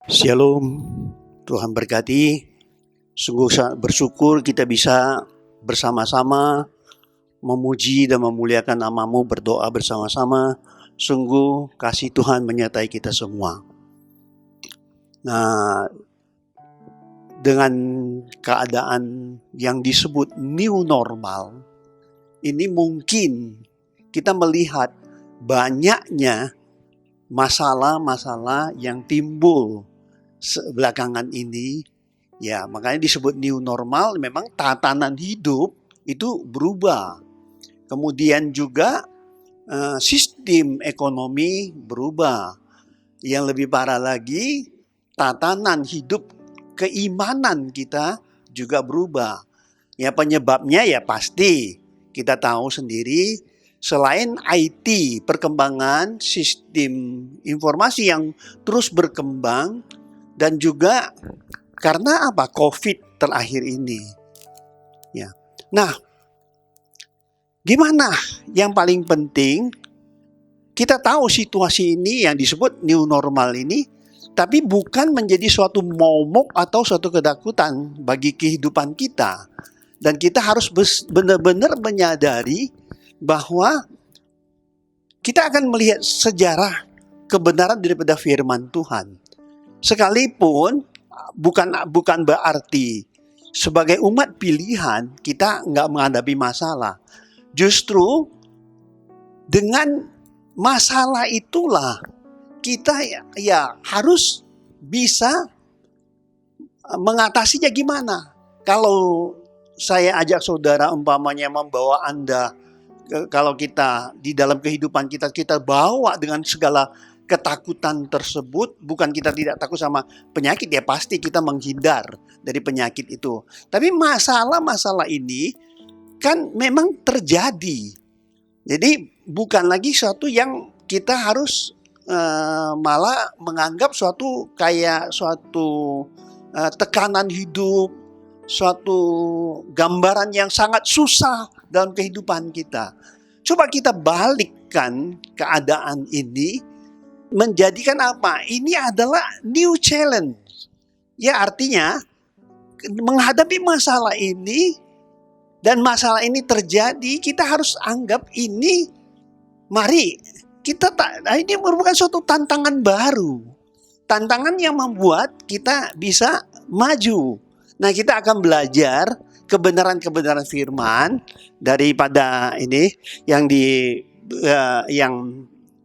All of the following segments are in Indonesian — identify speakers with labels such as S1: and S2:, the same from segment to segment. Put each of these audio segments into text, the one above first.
S1: Shalom, Tuhan berkati. Sungguh sangat bersyukur kita bisa bersama-sama memuji dan memuliakan nama-Mu, berdoa bersama-sama. Sungguh kasih Tuhan menyertai kita semua. Nah, dengan keadaan yang disebut new normal, ini mungkin kita melihat banyaknya masalah-masalah yang timbul belakangan ini, ya makanya disebut new normal. Memang tatanan hidup itu berubah, kemudian juga sistem ekonomi berubah, yang lebih parah lagi tatanan hidup keimanan kita juga berubah. Ya penyebabnya ya pasti kita tahu sendiri, selain IT, perkembangan sistem informasi yang terus berkembang, dan juga karena apa? COVID terakhir ini. Ya. Nah, gimana yang paling penting? Kita tahu situasi ini yang disebut new normal ini, tapi bukan menjadi suatu momok atau suatu ketakutan bagi kehidupan kita. Dan kita harus benar-benar menyadari bahwa kita akan melihat sejarah kebenaran daripada firman Tuhan. Sekalipun bukan berarti sebagai umat pilihan kita nggak menghadapi masalah. Justru dengan masalah itulah kita ya harus bisa mengatasinya gimana. Kalau saya ajak saudara umpamanya membawa Anda, kalau kita di dalam kehidupan kita bawa dengan segala ketakutan tersebut, bukan kita tidak takut sama penyakit, ya pasti kita menghindar dari penyakit itu. Tapi masalah-masalah ini kan memang terjadi. Jadi bukan lagi suatu yang kita harus malah menganggap suatu tekanan hidup, suatu gambaran yang sangat susah dalam kehidupan kita. Coba kita balikkan keadaan ini, menjadikan apa? Ini adalah new challenge. Ya artinya menghadapi masalah ini, dan masalah ini terjadi, kita harus anggap ini, mari kita ini merupakan suatu tantangan baru. Tantangan yang membuat kita bisa maju. Nah, kita akan belajar kebenaran-kebenaran firman daripada ini yang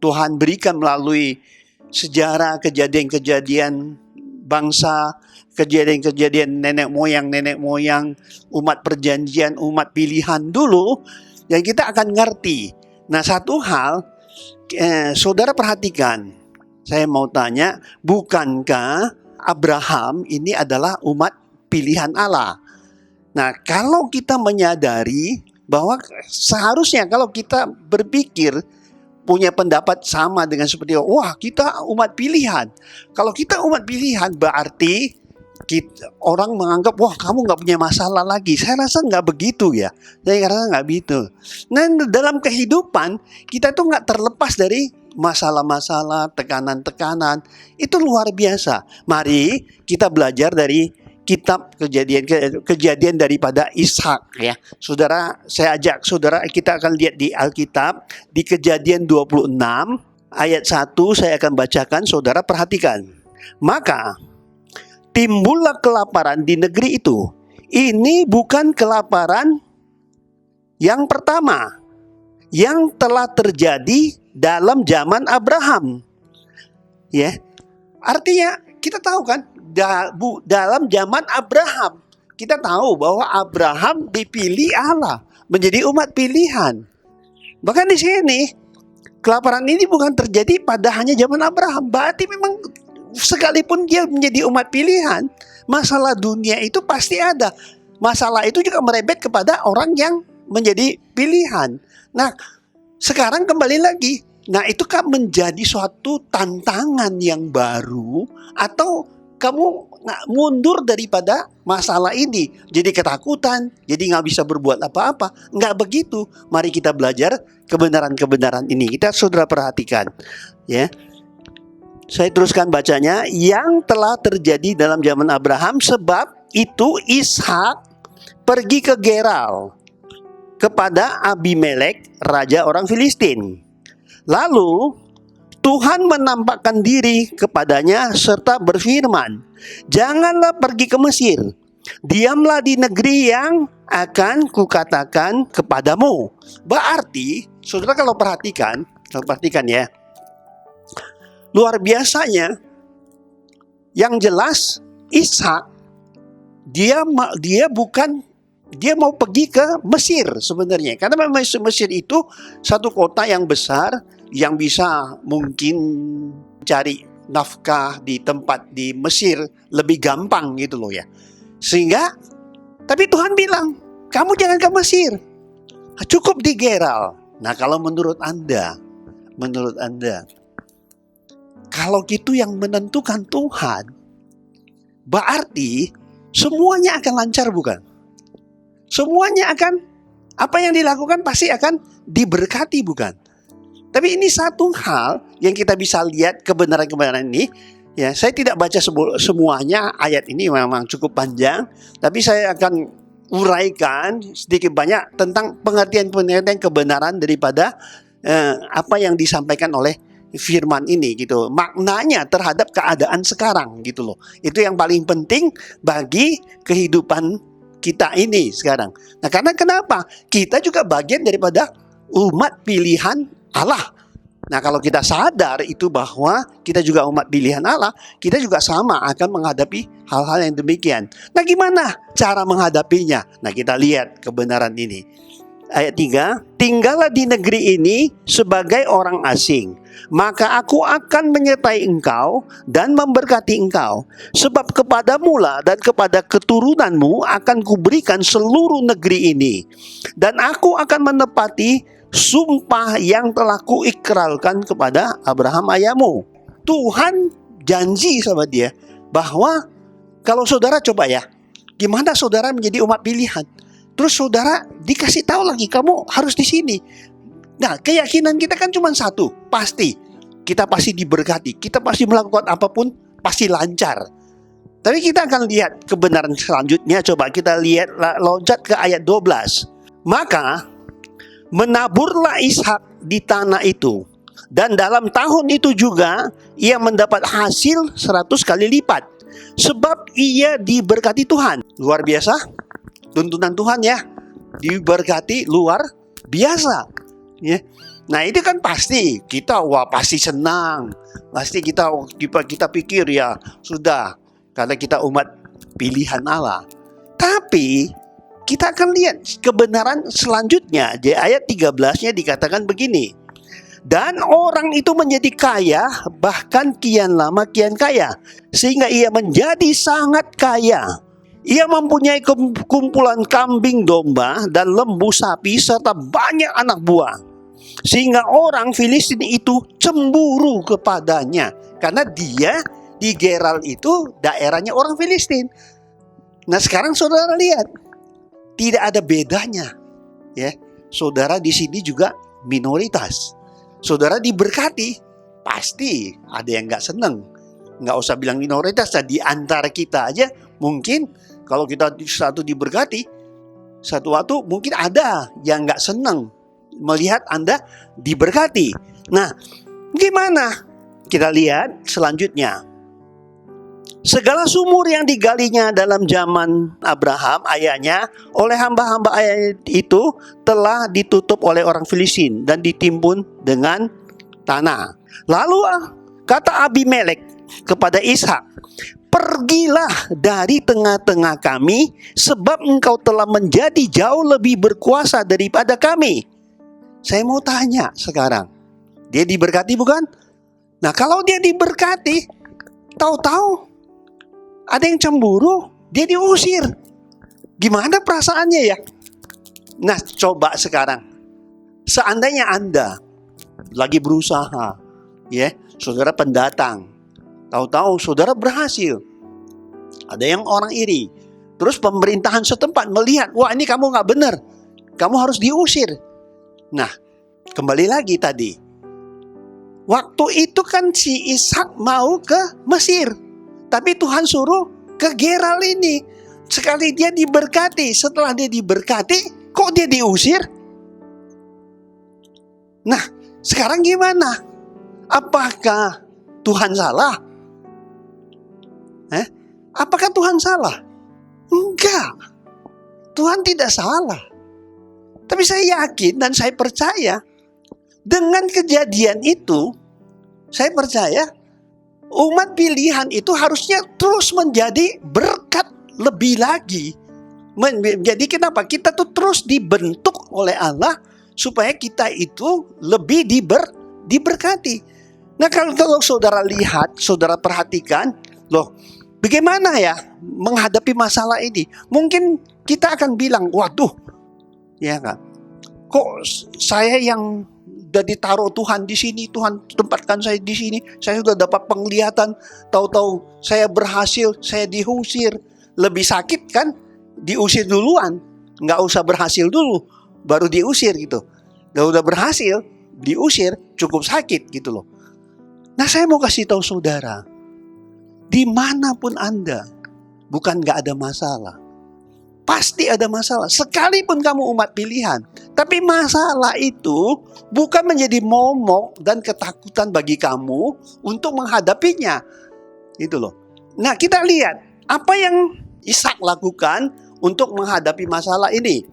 S1: Tuhan berikan melalui sejarah, kejadian-kejadian bangsa, kejadian-kejadian nenek moyang, umat perjanjian, umat pilihan dulu, yang kita akan ngerti. Nah, satu hal, saudara perhatikan, saya mau tanya, bukankah Abraham ini adalah umat pilihan Allah? Nah, kalau kita menyadari bahwa seharusnya kalau kita berpikir punya pendapat sama dengan seperti, wah kita umat pilihan. Kalau kita umat pilihan berarti orang menganggap, wah kamu nggak punya masalah lagi. Saya rasa nggak begitu ya. Saya rasa nggak begitu. Nah, dalam kehidupan kita tuh nggak terlepas dari masalah-masalah, tekanan-tekanan. Itu luar biasa. Mari kita belajar dari kitab kejadian daripada Ishak ya. Saudara, saya ajak saudara, kita akan lihat di Alkitab di Kejadian 26 ayat 1, saya akan bacakan, saudara perhatikan. Maka timbullah kelaparan di negeri itu. Ini bukan kelaparan yang pertama yang telah terjadi dalam zaman Abraham. Ya. Artinya kita tahu kan, dalam zaman Abraham, kita tahu bahwa Abraham dipilih Allah menjadi umat pilihan. Bahkan di sini kelaparan ini bukan terjadi pada hanya zaman Abraham. Berarti memang sekalipun dia menjadi umat pilihan, masalah dunia itu pasti ada. Masalah itu juga merebet kepada orang yang menjadi pilihan. Nah, sekarang kembali lagi. Nah, itu kan menjadi suatu tantangan yang baru, atau kamu mundur daripada masalah ini, jadi ketakutan, jadi nggak bisa berbuat apa-apa. Nggak begitu. Mari kita belajar kebenaran-kebenaran ini. Kita saudara perhatikan, ya. Saya teruskan bacanya. Yang telah terjadi dalam zaman Abraham, sebab itu Ishak pergi ke Gerar kepada Abimelek, raja orang Filistin. Lalu Tuhan menampakkan diri kepadanya serta berfirman, "Janganlah pergi ke Mesir. Diamlah di negeri yang akan kukatakan kepadamu." Berarti, saudara kalau perhatikan ya, luar biasanya, yang jelas Ishak dia mau pergi ke Mesir sebenarnya, karena memang Mesir itu satu kota yang besar yang bisa mungkin cari nafkah di tempat di Mesir lebih gampang gitu loh ya. Sehingga, tapi Tuhan bilang, kamu jangan ke Mesir, cukup di Gerar. Nah, kalau menurut Anda, kalau gitu yang menentukan Tuhan, berarti semuanya akan lancar, bukan? Semuanya akan, apa yang dilakukan pasti akan diberkati, bukan? Tapi ini satu hal yang kita bisa lihat kebenaran-kebenaran ini. Ya, saya tidak baca semuanya, ayat ini memang cukup panjang, tapi saya akan uraikan sedikit banyak tentang pengertian-pengertian kebenaran daripada apa yang disampaikan oleh firman ini gitu. Maknanya terhadap keadaan sekarang gitu loh. Itu yang paling penting bagi kehidupan kita ini sekarang. Nah, karena kenapa? Kita juga bagian daripada umat pilihan Allah. Nah, kalau kita sadar itu bahwa kita juga umat pilihan Allah, kita juga sama akan menghadapi hal-hal yang demikian. Nah, gimana cara menghadapinya? Nah, kita lihat kebenaran ini. Ayat 3, "Tinggallah di negeri ini sebagai orang asing, maka aku akan menyertai engkau dan memberkati engkau. Sebab kepadamu lah dan kepada keturunanmu akan kuberikan seluruh negeri ini. Dan aku akan menepati sumpah yang telah kuikrarkan kepada Abraham ayahmu." Tuhan janji sama dia bahwa kalau saudara coba ya, gimana saudara menjadi umat pilihan? Terus saudara dikasih tahu lagi, kamu harus di sini. Nah, keyakinan kita kan cuma satu, pasti. Kita pasti diberkati, kita pasti melakukan apapun, pasti lancar. Tapi kita akan lihat kebenaran selanjutnya. Coba kita lihat, loncat ke ayat 12. "Maka menaburlah Ishak di tanah itu, dan dalam tahun itu juga ia mendapat hasil 100 kali lipat, sebab ia diberkati Tuhan." Luar biasa tuntunan Tuhan ya, diberkati luar biasa ya. Nah, itu kan pasti kita pasti senang, pasti kita pikir ya sudah, karena kita umat pilihan Allah. Tapi kita akan lihat kebenaran selanjutnya. Di ayat 13-nya dikatakan begini, "Dan orang itu menjadi kaya, bahkan kian lama kian kaya, sehingga ia menjadi sangat kaya. Ia mempunyai kumpulan kambing domba dan lembu sapi serta banyak anak buah. Sehingga orang Filistin itu cemburu kepadanya." Karena dia di Gerar itu daerahnya orang Filistin. Nah, sekarang saudara lihat, tidak ada bedanya ya. Saudara di sini juga minoritas. Saudara diberkati, pasti ada yang gak seneng. Nggak usah bilang minoritas, di antara kita aja mungkin kalau kita satu diberkati, satu waktu mungkin ada yang nggak senang melihat Anda diberkati. Nah, gimana? Kita lihat selanjutnya. "Segala sumur yang digalinya dalam zaman Abraham ayahnya oleh hamba-hamba ayah itu telah ditutup oleh orang Filistin dan ditimbun dengan tanah. Lalu kata Abimelek kepada Ishak, 'Pergilah dari tengah-tengah kami, sebab engkau telah menjadi jauh lebih berkuasa daripada kami.'" Saya mau tanya sekarang, dia diberkati bukan? Nah, kalau dia diberkati, tahu-tahu ada yang cemburu, dia diusir. Gimana perasaannya ya? Nah, coba sekarang, seandainya Anda lagi berusaha, ya, saudara pendatang, tahu-tahu saudara berhasil, ada yang orang iri, terus pemerintahan setempat melihat, wah ini kamu nggak benar, kamu harus diusir. Nah, kembali lagi tadi, Waktu itu kan si Ishak mau ke Mesir, tapi Tuhan suruh ke Gerar ini. Sekali dia diberkati, setelah dia diberkati, kok dia diusir? Nah, sekarang gimana? Apakah Tuhan salah? Apakah Tuhan salah? Enggak. Tuhan tidak salah. Tapi saya yakin dan saya percaya dengan kejadian itu, saya percaya umat pilihan itu harusnya terus menjadi berkat lebih lagi. Jadi kenapa? Kita tuh terus dibentuk oleh Allah supaya kita itu lebih diberkati. Nah, kalau saudara lihat, saudara perhatikan, loh, bagaimana ya menghadapi masalah ini? Mungkin kita akan bilang, waduh, ya kan? Kok saya yang udah ditaruh Tuhan di sini, Tuhan tempatkan saya di sini, saya sudah dapat penglihatan, tahu-tahu saya berhasil, saya diusir. Lebih sakit kan diusir duluan, nggak usah berhasil dulu, baru diusir gitu. Udah berhasil, diusir, cukup sakit gitu loh. Nah, saya mau kasih tahu saudara, dimanapun Anda, bukan nggak ada masalah. Pasti ada masalah, sekalipun kamu umat pilihan. Tapi masalah itu bukan menjadi momok dan ketakutan bagi kamu untuk menghadapinya. Itu loh. Nah, kita lihat apa yang Ishak lakukan untuk menghadapi masalah ini.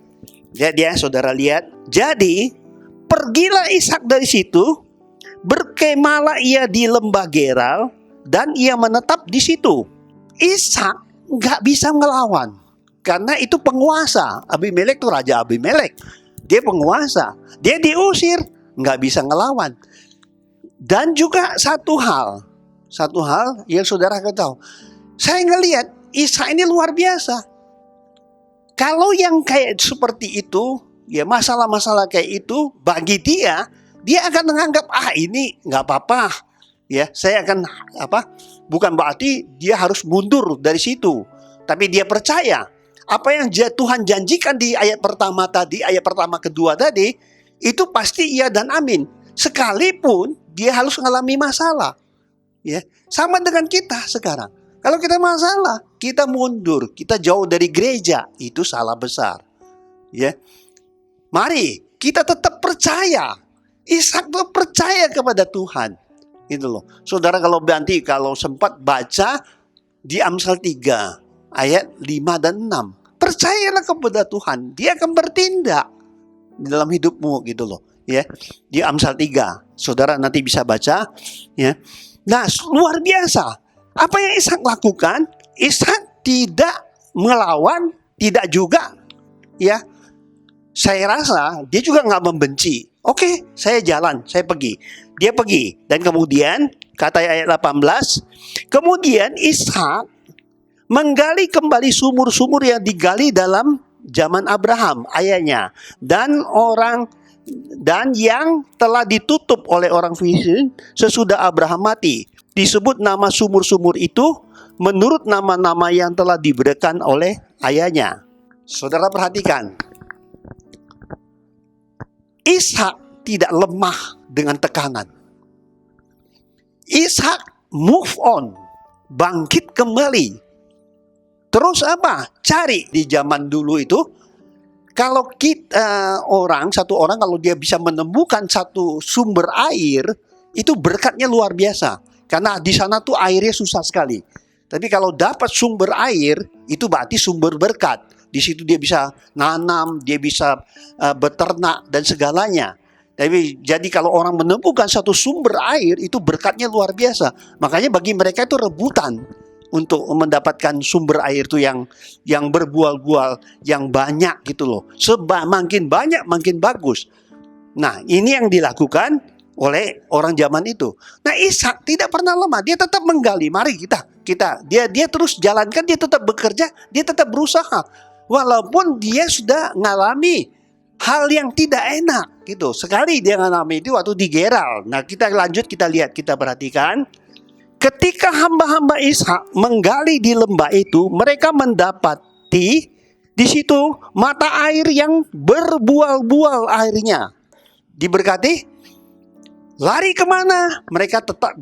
S1: Jadi ya, saudara lihat. Jadi, pergilah Ishak dari situ, berkemalah ia di lembah Gerar, dan ia menetap di situ. Ishak nggak bisa melawan. Karena itu penguasa. Abimelek itu raja Abimelek. Dia penguasa. Dia diusir. Nggak bisa ngelawan. Dan juga satu hal yang saudara ketahui. Saya ngelihat Ishak ini luar biasa. Kalau yang kayak seperti itu, ya masalah-masalah kayak itu, bagi dia akan menganggap, ini nggak apa-apa. Ya, saya akan bukan berarti dia harus mundur dari situ. Tapi dia percaya apa yang Tuhan janjikan di ayat pertama tadi, ayat pertama kedua tadi, itu pasti iya dan amin. Sekalipun dia harus mengalami masalah. Ya, sama dengan kita sekarang. Kalau kita masalah, kita mundur, kita jauh dari gereja, itu salah besar. Ya. Mari kita tetap percaya. Ishak itu percaya kepada Tuhan. Gitu loh. Saudara kalau sempat baca di Amsal 3 ayat 5 dan 6. Percayalah kepada Tuhan, Dia akan bertindak di dalam hidupmu gitu loh, ya. Di Amsal 3. Saudara nanti bisa baca, ya. Nah, luar biasa. Apa yang Ishak lakukan? Ishak tidak melawan, tidak juga, ya. Saya rasa dia juga nggak membenci. Oke, saya jalan, saya pergi. Dia pergi. Dan kemudian, kata ayat 18, kemudian Ishak menggali kembali sumur-sumur yang digali dalam zaman Abraham, ayahnya. Dan yang telah ditutup oleh orang Filistin sesudah Abraham mati. Disebut nama sumur-sumur itu menurut nama-nama yang telah diberikan oleh ayahnya. Saudara perhatikan. Ishak tidak lemah dengan tekanan. Ishak move on, bangkit kembali. Terus apa? Cari di zaman dulu itu. Kalau satu orang kalau dia bisa menemukan satu sumber air, itu berkatnya luar biasa. Karena di sana tuh airnya susah sekali. Tapi kalau dapat sumber air, itu berarti sumber berkat. Di situ dia bisa nanam, dia bisa beternak dan segalanya. Jadi kalau orang menemukan satu sumber air, itu berkatnya luar biasa. Makanya bagi mereka itu rebutan untuk mendapatkan sumber air itu yang berbual-bual, yang banyak gitu loh. Makin banyak makin bagus. Nah, ini yang dilakukan oleh orang zaman itu. Nah, Ishak tidak pernah lemah, dia tetap menggali. Mari dia terus jalankan, dia tetap bekerja, dia tetap berusaha. Walaupun dia sudah ngalami hal yang tidak enak gitu. Sekali dia ngalami itu waktu di Gerar. Nah, kita lanjut, kita lihat, kita perhatikan. Ketika hamba-hamba Ishak menggali di lembah itu, mereka mendapati di situ mata air yang berbual-bual airnya. Diberkati? Lari kemana? Mereka tetap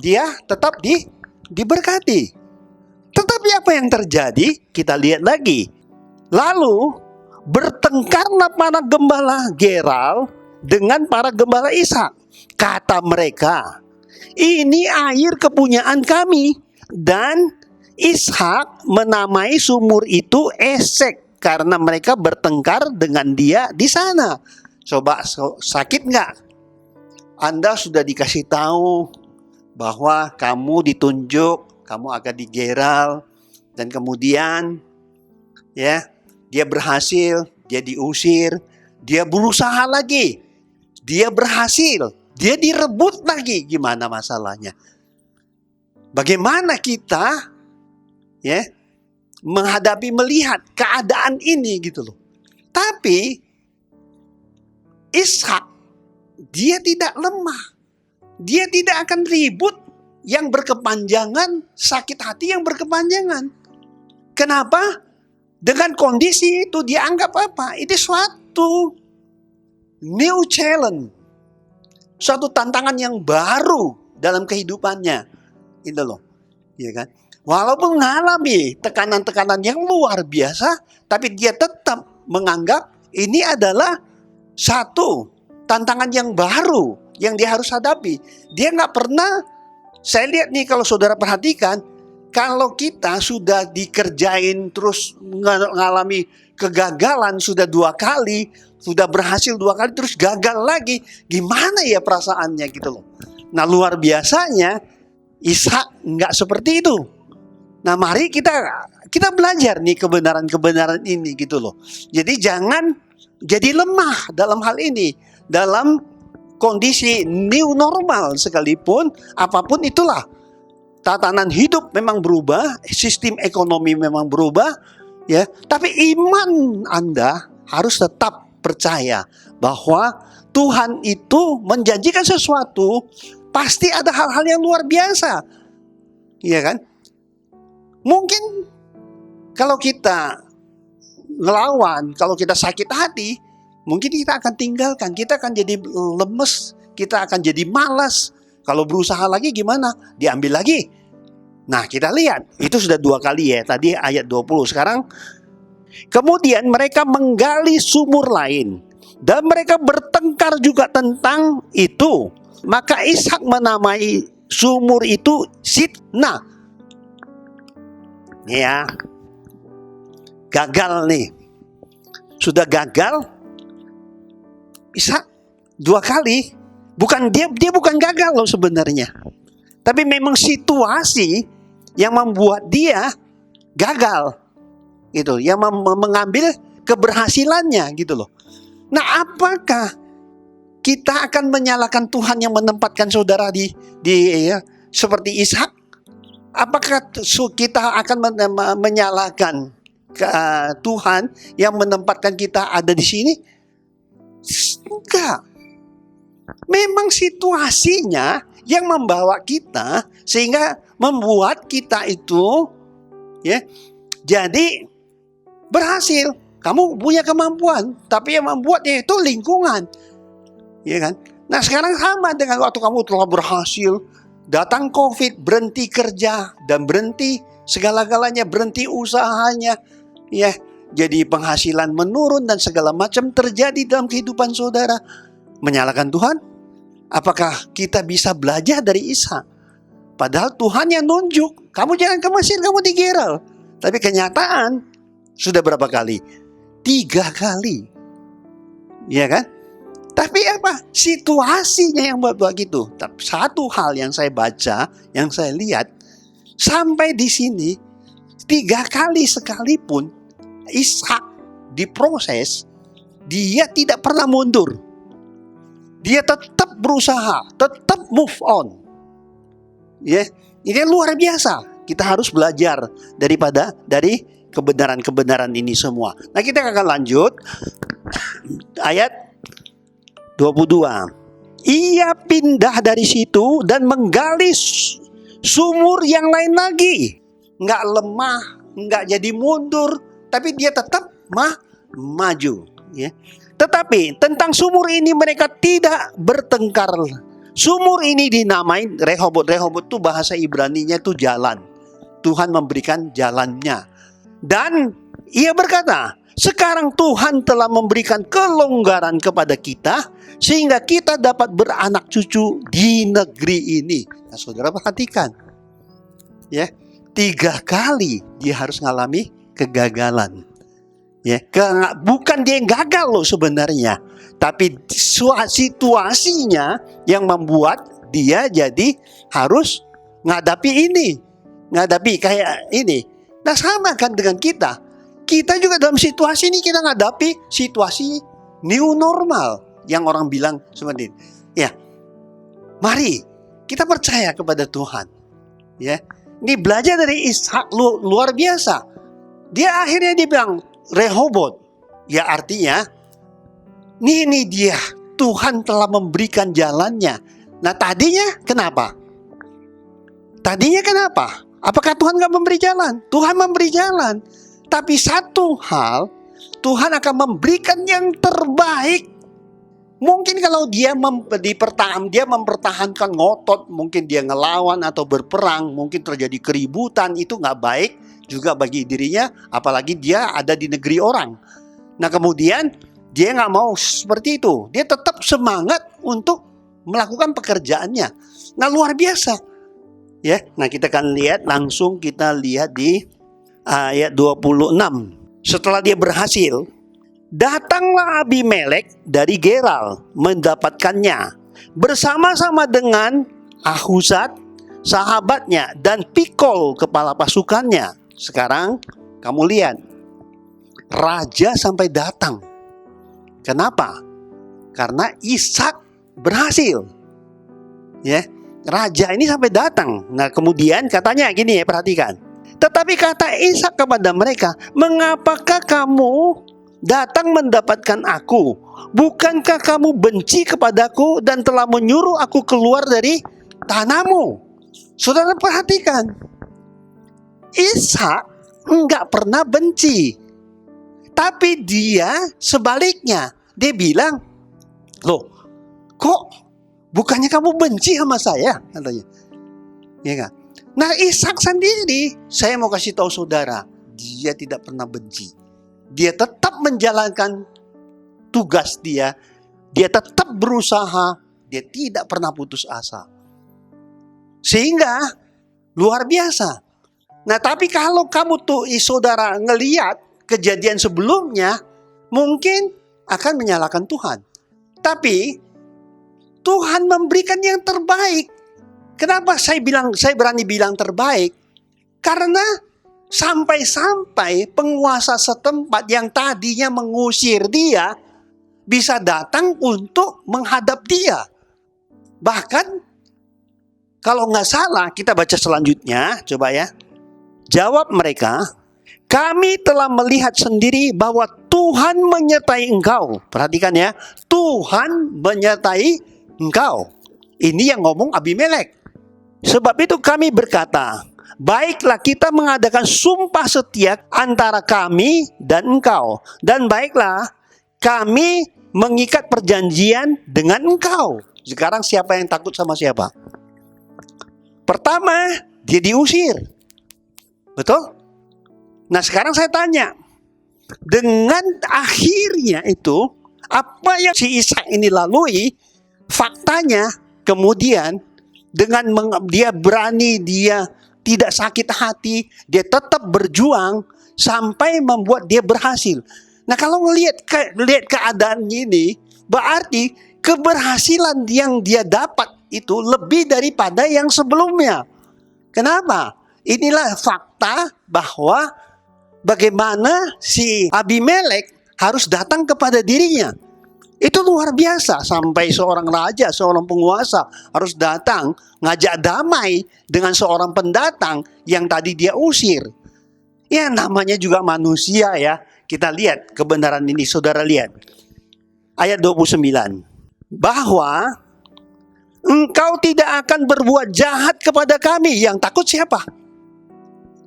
S1: diberkati. Tetapi apa yang terjadi? Kita lihat lagi. Lalu bertengkarlah para gembala Geral dengan para gembala Ishak. Kata mereka, ini air kepunyaan kami. Dan Ishak menamai sumur itu Esek, karena mereka bertengkar dengan dia di sana. Coba, sakit nggak? Anda sudah dikasih tahu bahwa kamu ditunjuk, kamu akan di Geral, dan kemudian ya dia berhasil, dia diusir, dia berusaha lagi, dia berhasil, dia direbut lagi. Gimana masalahnya? Bagaimana kita ya melihat keadaan ini gitu loh. Tapi Ishak, dia tidak lemah. Dia tidak akan ribut yang berkepanjangan, sakit hati yang berkepanjangan. Kenapa? Dengan kondisi itu dia anggap apa? Itu suatu new challenge. Suatu tantangan yang baru dalam kehidupannya. Itu loh. Ya kan? Walaupun mengalami tekanan-tekanan yang luar biasa, tapi dia tetap menganggap ini adalah satu tantangan yang baru yang dia harus hadapi. Dia nggak pernah, saya lihat nih kalau saudara perhatikan, kalau kita sudah dikerjain terus mengalami kegagalan sudah 2 kali, sudah berhasil 2 kali terus gagal lagi, gimana ya perasaannya gitu loh. Nah luar biasanya Ishak nggak seperti itu. Nah mari kita belajar nih kebenaran-kebenaran ini gitu loh. Jadi jangan jadi lemah dalam hal ini, dalam kondisi new normal sekalipun, apapun itulah. Tatanan hidup memang berubah, sistem ekonomi memang berubah, ya. Tapi iman Anda harus tetap percaya bahwa Tuhan itu menjanjikan sesuatu, pasti ada hal-hal yang luar biasa. Iya kan? Mungkin kalau kita ngelawan, kalau kita sakit hati, mungkin kita akan tinggalkan, kita akan jadi lemes, kita akan jadi malas. Kalau berusaha lagi gimana? Diambil lagi. Nah kita lihat, itu sudah 2 kali ya, tadi ayat 20. Sekarang, kemudian mereka menggali sumur lain, dan mereka bertengkar juga tentang itu. Maka Ishak menamai sumur itu Sitna. Ya, gagal nih. Sudah gagal, Ishak 2 kali. Bukan dia bukan gagal loh sebenarnya. Tapi memang situasi yang membuat dia gagal. Gitu, yang mengambil keberhasilannya gitu loh. Nah, apakah kita akan menyalahkan Tuhan yang menempatkan saudara di seperti Ishak? Apakah kita akan menyalahkan Tuhan yang menempatkan kita ada di sini? Enggak. Memang situasinya yang membawa kita sehingga membuat kita itu ya jadi berhasil. Kamu punya kemampuan, tapi yang membuatnya itu lingkungan. Ya kan? Nah, sekarang sama dengan waktu kamu telah berhasil, datang COVID, berhenti kerja dan berhenti segala-galanya, berhenti usahanya, ya. Jadi penghasilan menurun dan segala macam terjadi dalam kehidupan saudara. Menyalahkan Tuhan? Apakah kita bisa belajar dari Ishak? Padahal Tuhan yang nunjuk, kamu jangan ke Mesir, kamu di Geral. Tapi kenyataan sudah berapa kali? 3 kali. Ya kan? Tapi apa? Situasinya yang buat begitu. Satu hal yang saya baca, yang saya lihat, sampai di sini 3 kali sekalipun Ishak diproses, dia tidak pernah mundur. Dia tetap berusaha, tetap move on. Ya, ini luar biasa. Kita harus belajar dari kebenaran-kebenaran ini semua. Nah, kita akan lanjut ayat 22. Ia pindah dari situ dan menggali sumur yang lain lagi. Nggak lemah, nggak jadi mundur, tapi dia tetap maju. Ya. Tetapi tentang sumur ini mereka tidak bertengkar Sumur ini dinamain Rehobot. Rehobot itu bahasa Ibraninya itu jalan. Tuhan memberikan jalannya. Dan ia berkata, sekarang Tuhan telah memberikan kelonggaran kepada kita sehingga kita dapat beranak cucu di negeri ini. Nah, saudara perhatikan, ya, 3 kali dia harus ngalami kegagalan. Ya, bukan dia yang gagal loh sebenarnya, tapi situasinya yang membuat dia jadi harus ngadapi kayak ini. Nah, sama kan dengan kita. Kita juga dalam situasi ini kita ngadapi situasi new normal yang orang bilang seperti ini. Ya, mari kita percaya kepada Tuhan. Ya, ini belajar dari Ishak luar biasa. Dia akhirnya bilang Rehobot. Ya, artinya ini dia Tuhan telah memberikan jalannya. Nah, tadinya kenapa? Apakah Tuhan nggak memberi jalan? Tuhan memberi jalan. Tapi satu hal, Tuhan akan memberikan yang terbaik. Mungkin kalau dia mempertahankan ngotot, mungkin dia ngelawan atau berperang, mungkin terjadi keributan, itu nggak baik juga bagi dirinya, apalagi dia ada di negeri orang. Nah, kemudian dia nggak mau seperti itu. Dia tetap semangat untuk melakukan pekerjaannya. Nah, luar biasa. Ya, nah kita akan kita lihat di ayat 26. Setelah dia berhasil, datanglah Abimelek dari Gerar mendapatkannya bersama-sama dengan Ahuzat sahabatnya dan Pikol kepala pasukannya. Sekarang kamu lihat, raja sampai datang. Kenapa? Karena Ishak berhasil. Ya, raja ini sampai datang. Nah, kemudian katanya gini ya, perhatikan. Tetapi kata Ishak kepada mereka, mengapakah kamu datang mendapatkan aku? Bukankah kamu benci kepadaku dan telah menyuruh aku keluar dari tanahmu? Saudara perhatikan, Ishak enggak pernah benci. Tapi dia sebaliknya, dia bilang, loh, kok bukannya kamu benci sama saya? Katanya. Ya kan? Nah, Ishak sendiri, saya mau kasih tahu saudara, dia tidak pernah benci. Dia tetap menjalankan tugas dia. Dia tetap berusaha. Dia tidak pernah putus asa. Sehingga luar biasa. Nah, tapi kalau kamu saudara ngelihat kejadian sebelumnya, mungkin akan menyalahkan Tuhan. Tapi Tuhan memberikan yang terbaik. Kenapa saya berani bilang terbaik? Karena sampai-sampai penguasa setempat yang tadinya mengusir dia bisa datang untuk menghadap dia. Bahkan kalau nggak salah, kita baca selanjutnya, coba ya. Jawab mereka, kami telah melihat sendiri bahwa Tuhan menyertai engkau. Perhatikan ya, Tuhan menyertai engkau. Ini yang ngomong Abimelek. Sebab itu kami berkata, baiklah kita mengadakan sumpah setia antara kami dan engkau. Dan baiklah kami mengikat perjanjian dengan engkau. Sekarang siapa yang takut sama siapa? Pertama, dia diusir. Betul? Nah, sekarang saya tanya, dengan akhirnya itu, apa yang si Ishak ini lalui, faktanya kemudian dengan dia berani, dia tidak sakit hati, dia tetap berjuang sampai membuat dia berhasil. Nah, kalau melihat keadaan ini, berarti keberhasilan yang dia dapat itu lebih daripada yang sebelumnya. Kenapa? Inilah fakta bahwa bagaimana si Abimelek harus datang kepada dirinya. Itu luar biasa, sampai seorang raja, seorang penguasa harus datang ngajak damai dengan seorang pendatang yang tadi dia usir. Ya, namanya juga manusia ya. Kita lihat kebenaran ini, saudara lihat. Ayat 29. Bahwa engkau tidak akan berbuat jahat kepada kami. Yang takut siapa?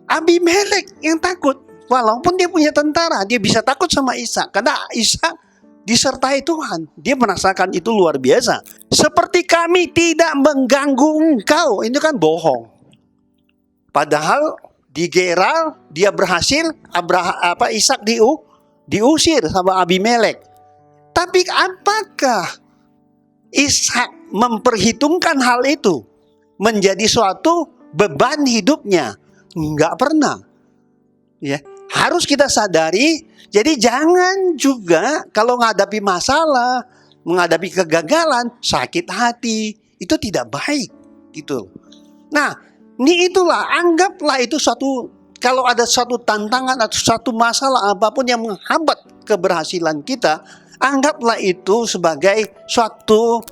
S1: Abimelek yang takut. Walaupun dia punya tentara, dia bisa takut sama Ishak. Karena Ishak disertai Tuhan. Dia merasakan itu luar biasa. Seperti kami tidak mengganggu engkau. Ini kan bohong. Padahal di Gerar dia berhasil, Ishak diusir sama Abimelek. Tapi apakah Ishak memperhitungkan hal itu menjadi suatu beban hidupnya? Enggak pernah. Ya, harus kita sadari. Jadi jangan juga kalau menghadapi masalah, menghadapi kegagalan, sakit hati, itu tidak baik gitu. Nah, itulah, anggaplah itu kalau ada suatu tantangan atau suatu masalah apapun yang menghambat keberhasilan kita, anggaplah itu sebagai suatu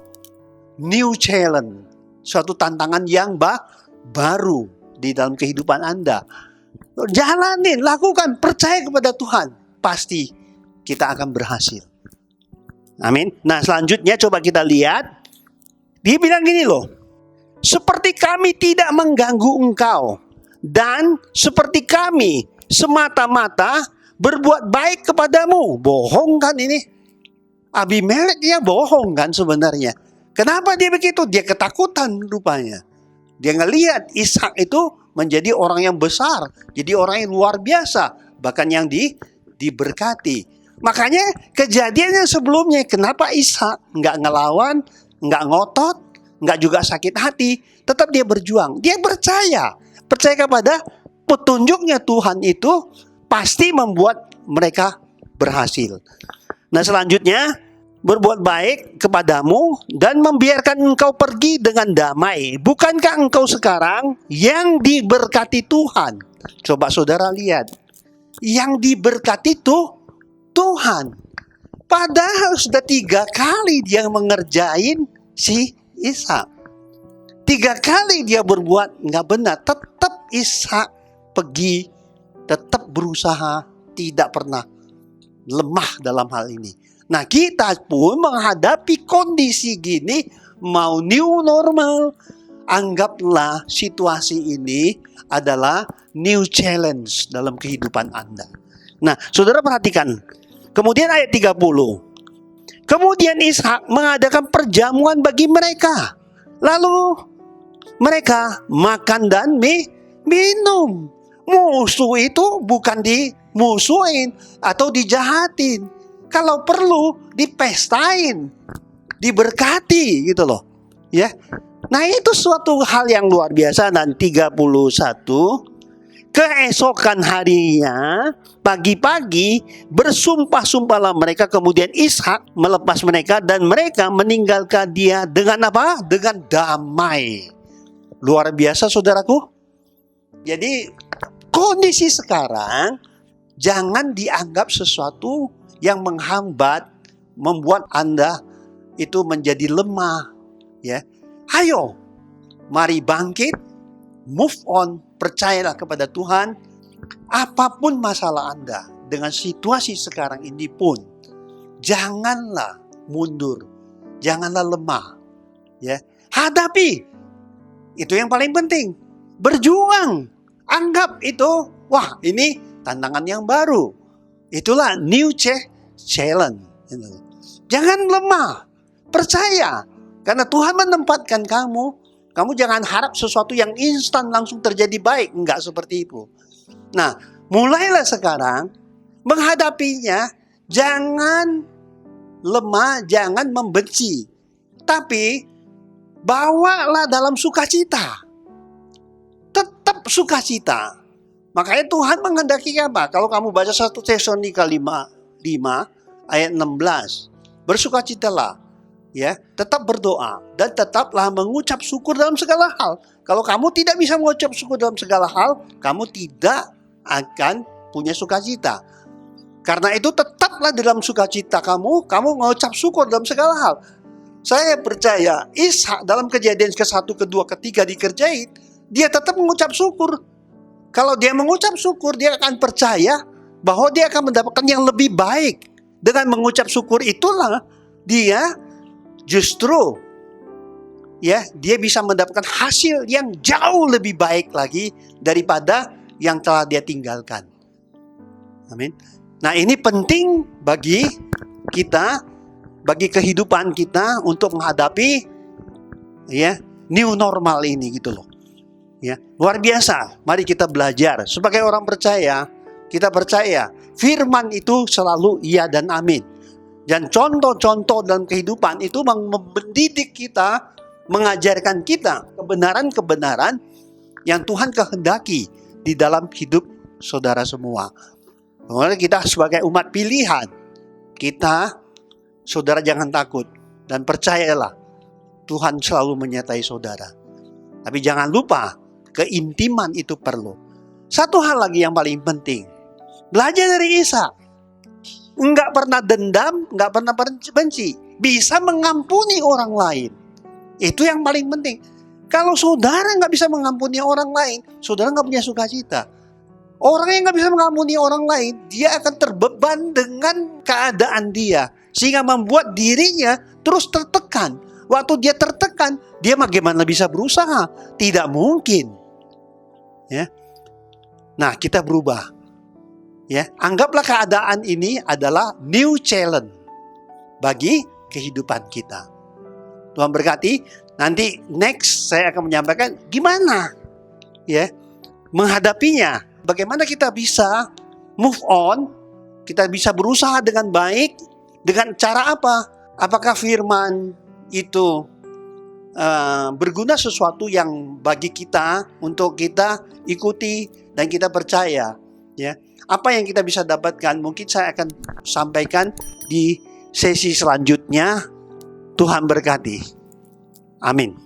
S1: new challenge, suatu tantangan yang baru di dalam kehidupan Anda. Jalanin, lakukan, percaya kepada Tuhan, pasti kita akan berhasil. Amin. Nah, selanjutnya coba kita lihat. Dia bilang gini loh, seperti kami tidak mengganggu engkau, dan seperti kami semata-mata berbuat baik kepadamu. Bohong kan ini? Abimelek dia bohong kan sebenarnya. Kenapa dia begitu? Dia ketakutan rupanya. Dia ngelihat Ishak itu menjadi orang yang besar, jadi orang yang luar biasa, bahkan yang diberkati. Makanya kejadian yang sebelumnya, kenapa Ishak nggak ngelawan, nggak ngotot, nggak juga sakit hati, tetap dia berjuang. Dia percaya kepada petunjuknya Tuhan itu pasti membuat mereka berhasil. Nah, selanjutnya, berbuat baik kepadamu dan membiarkan engkau pergi dengan damai. Bukankah engkau sekarang yang diberkati Tuhan? Coba saudara lihat, yang diberkati Tuhan. Padahal sudah 3 kali dia mengerjain si Ishak. 3 kali dia berbuat nggak benar, tetap Ishak pergi, tetap berusaha, tidak pernah lemah dalam hal ini. Nah, kita pun menghadapi kondisi gini, mau new normal, anggaplah situasi ini adalah new challenge dalam kehidupan Anda. Nah, saudara perhatikan. Kemudian ayat 30. Kemudian Ishak mengadakan perjamuan bagi mereka. Lalu mereka makan dan minum. Musuh itu bukan dimusuhin atau dijahatin. Kalau perlu dipestain, diberkati gitu loh. Ya. Nah, itu suatu hal yang luar biasa. Dan 31, keesokan harinya pagi-pagi bersumpah-sumpahlah mereka, kemudian Ishak melepas mereka dan mereka meninggalkan dia dengan apa? Dengan damai. Luar biasa saudaraku. Jadi kondisi sekarang jangan dianggap sesuatu yang menghambat, membuat Anda itu menjadi lemah. Ya, ayo, mari bangkit, move on, percayalah kepada Tuhan. Apapun masalah Anda dengan situasi sekarang ini pun, janganlah mundur, janganlah lemah. Ya, hadapi. Itu yang paling penting. Berjuang. Anggap itu, wah, ini tantangan yang baru. Itulah new challenge. Jangan lemah. Percaya. Karena Tuhan menempatkan kamu. Kamu jangan harap sesuatu yang instan langsung terjadi baik. Enggak seperti itu. Nah, mulailah sekarang menghadapinya. Jangan lemah, jangan membenci. Tapi bawalah dalam sukacita. Tetap sukacita. Makanya Tuhan menghendaki apa? Kalau kamu baca 1 Tesalonika 5 ayat 16. Bersukacitalah, ya, tetap berdoa dan tetaplah mengucap syukur dalam segala hal. Kalau kamu tidak bisa mengucap syukur dalam segala hal, kamu tidak akan punya sukacita. Karena itu tetaplah dalam sukacita kamu mengucap syukur dalam segala hal. Saya percaya Ishak dalam kejadian ke-1, ke-2, ke-3 dikerjain, dia tetap mengucap syukur. Kalau dia mengucap syukur, dia akan percaya bahwa dia akan mendapatkan yang lebih baik. Dengan mengucap syukur itulah dia justru, ya, dia bisa mendapatkan hasil yang jauh lebih baik lagi daripada yang telah dia tinggalkan. Amin. Nah, ini penting bagi kita, bagi kehidupan kita untuk menghadapi ya new normal ini gitu loh. Ya, luar biasa. Mari kita belajar. Sebagai orang percaya, kita percaya firman itu selalu iya dan amin. Dan contoh-contoh dalam kehidupan itu mendidik kita, mengajarkan kita kebenaran-kebenaran yang Tuhan kehendaki di dalam hidup saudara semua. Makanya kita sebagai umat pilihan, saudara jangan takut dan percayalah Tuhan selalu menyertai saudara. Tapi jangan lupa, keintiman itu perlu. Satu hal lagi yang paling penting, belajar dari Isa. Enggak pernah dendam, enggak pernah benci, bisa mengampuni orang lain. Itu yang paling penting. Kalau saudara nggak bisa mengampuni orang lain, saudara nggak punya sukacita. Orang yang nggak bisa mengampuni orang lain, dia akan terbeban dengan keadaan dia, sehingga membuat dirinya terus tertekan. Waktu dia tertekan, dia bagaimana bisa berusaha? Tidak mungkin. Ya. Nah, kita berubah. Ya, anggaplah keadaan ini adalah new challenge bagi kehidupan kita. Tuhan berkati. Nanti next saya akan menyampaikan gimana ya menghadapinya. Bagaimana kita bisa move on, kita bisa berusaha dengan baik, dengan cara apa? Apakah firman itu berguna sesuatu yang bagi kita untuk kita ikuti dan kita percaya ya. Apa yang kita bisa dapatkan mungkin saya akan sampaikan di sesi selanjutnya. Tuhan berkati. Amin.